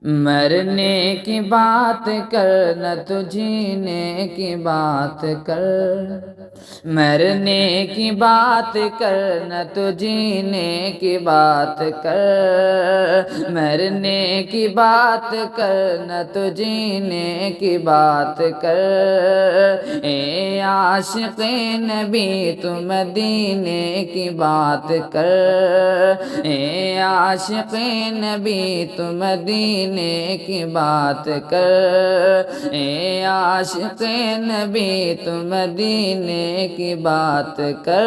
مرنے کی بات کر نہ تو جینے کی بات کر، مرنے کی بات کر نہ تو جینے کی بات کر، مرنے کی بات کر نہ تو جینے کی بات کر، اے عاشق نبی تو مدینے کی بات کر، اے عاشق نبی تو مدینے کی بات کر، اے عاشق نبی تو مدینے کی بات کر،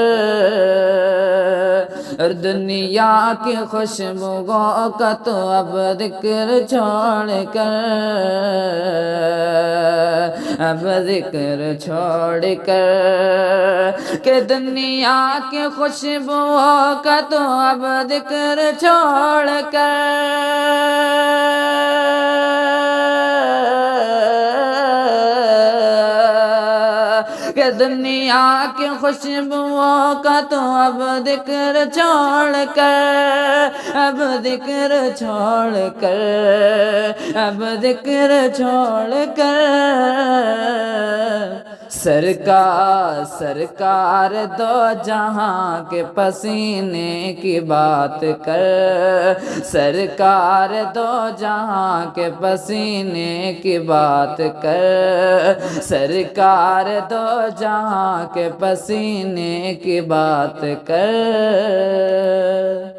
اور دنیا کی خوشبوؤں کا تو اب ذکر چھوڑ کر، اب ذکر چھوڑ کر، کہ دنیا کی خوشبوؤں کا تو اب ذکر چھوڑ کر، کہ دنیا کی خوشبوؤں کا تو اب ذکر چھوڑ کر، اب ذکر چھوڑ کر، اب ذکر چھوڑ کر، سرکار دو جہاں کے پسینے کی بات کر، سرکار دو جہاں کے پسینے کی بات کر، سرکار دو جہاں کے پسینے کی بات کر۔